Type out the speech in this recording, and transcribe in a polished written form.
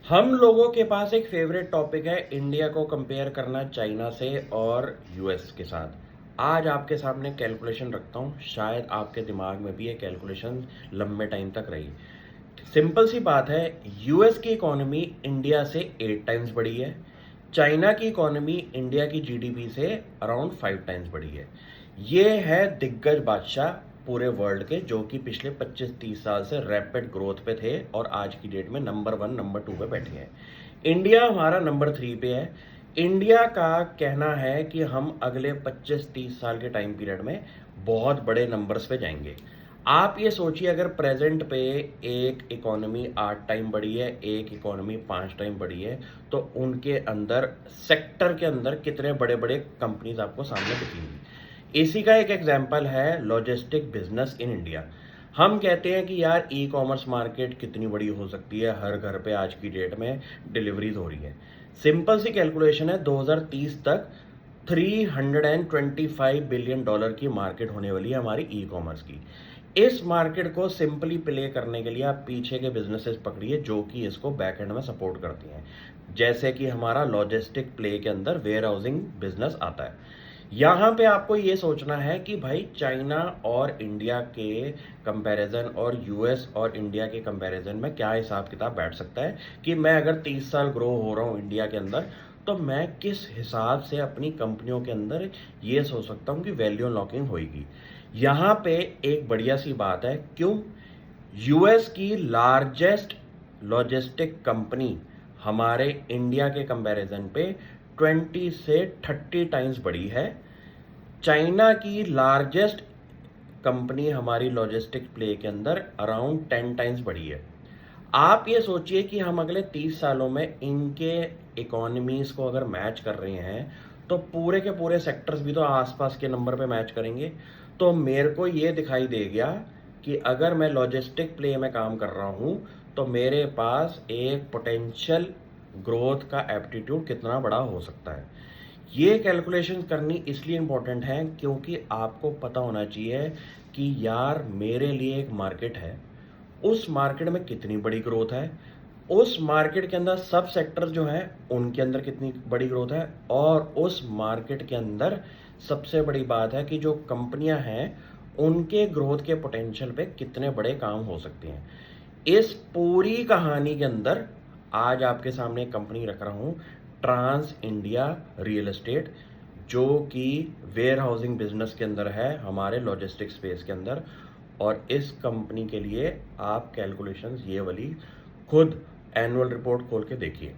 हम लोगों के पास एक फेवरेट टॉपिक है इंडिया को कंपेयर करना चाइना से और यूएस के साथ। आज आपके सामने कैलकुलेशन रखता हूँ, शायद आपके दिमाग में भी ये कैलकुलेशन लंबे टाइम तक रही। सिंपल सी बात है, यूएस की इकोनॉमी इंडिया से 8 टाइम्स बड़ी है। चाइना की इकोनॉमी इंडिया की जीडीपी से अराउंड 5 टाइम्स बड़ी है। ये है दिग्गज बादशाह पूरे वर्ल्ड के, जो कि पिछले 25-30 साल से रैपिड ग्रोथ पे थे और आज की डेट में नंबर 1 नंबर 2 पे बैठे हैं। इंडिया हमारा नंबर 3 पे है। इंडिया का कहना है कि हम अगले 25-30 साल के टाइम पीरियड में बहुत बड़े नंबर्स पे जाएंगे। आप ये सोचिए, अगर प्रेजेंट पे एक इकोनॉमी 8 टाइम बढ़ी है, एक इकोनॉमी 5 टाइम बढ़ी है, तो उनके अंदर सेक्टर के अंदर कितने बड़े बड़े कंपनीज आपको सामने दिखेंगी। इसी का एक एग्जांपल है लॉजिस्टिक बिजनेस इन इंडिया। हम कहते हैं कि यार ई कॉमर्स मार्केट कितनी बड़ी हो सकती है, हर घर पे आज की डेट में डिलीवरीज हो रही है। सिंपल सी कैलकुलेशन है, 2030 तक $325 बिलियन की मार्केट होने वाली है हमारी ई कॉमर्स की। इस मार्केट को सिंपली प्ले करने के लिए आप पीछे के बिजनेसेस पकड़िए जो कि इसको बैक एंड में सपोर्ट करती हैं, जैसे कि हमारा लॉजिस्टिक प्ले के अंदर वेयर हाउसिंग बिजनेस आता है। यहाँ पे आपको ये सोचना है कि भाई चाइना और इंडिया के कंपैरिजन और यूएस और इंडिया के कंपैरिजन में क्या हिसाब किताब बैठ सकता है कि मैं अगर 30 साल ग्रो हो रहा हूँ इंडिया के अंदर, तो मैं किस हिसाब से अपनी कंपनियों के अंदर ये सोच सकता हूँ कि वैल्यू अनलॉकिंग होगी। यहाँ पे एक बढ़िया सी बात है, क्यों? यूएस की लार्जेस्ट लॉजिस्टिक कंपनी हमारे इंडिया के कंपैरिजन पे 20 से 30 टाइम्स बड़ी है। चाइना की लार्जेस्ट कंपनी हमारी लॉजिस्टिक प्ले के अंदर अराउंड 10 टाइम्स बड़ी है। आप ये सोचिए कि हम अगले 30 सालों में इनके इकोनॉमीज को अगर मैच कर रहे हैं, तो पूरे के पूरे सेक्टर्स भी तो आसपास के नंबर पे मैच करेंगे। तो मेरे को ये दिखाई दे गया कि अगर मैं लॉजिस्टिक प्ले में काम कर रहा हूँ, तो मेरे पास एक पोटेंशियल ग्रोथ का एप्टीट्यूड कितना बड़ा हो सकता है। ये कैलकुलेशन करनी इसलिए इम्पोर्टेंट है क्योंकि आपको पता होना चाहिए कि यार मेरे लिए एक मार्केट है, उस मार्केट में कितनी बड़ी ग्रोथ है, उस मार्केट के अंदर सब सेक्टर जो हैं उनके अंदर कितनी बड़ी ग्रोथ है, और उस मार्केट के अंदर सबसे बड़ी बात है कि जो कंपनियां हैं उनके ग्रोथ के पोटेंशियल पे कितने बड़े काम हो सकते हैं। इस पूरी कहानी के अंदर आज आपके सामने एक कंपनी रख रहा हूं, ट्रांस इंडिया रियल एस्टेट, जो कि वेयर हाउसिंग बिजनेस के अंदर है हमारे लॉजिस्टिक स्पेस के अंदर। और इस कंपनी के लिए आप कैलकुलेशंस ये वाली खुद एनुअल रिपोर्ट खोल के देखिए।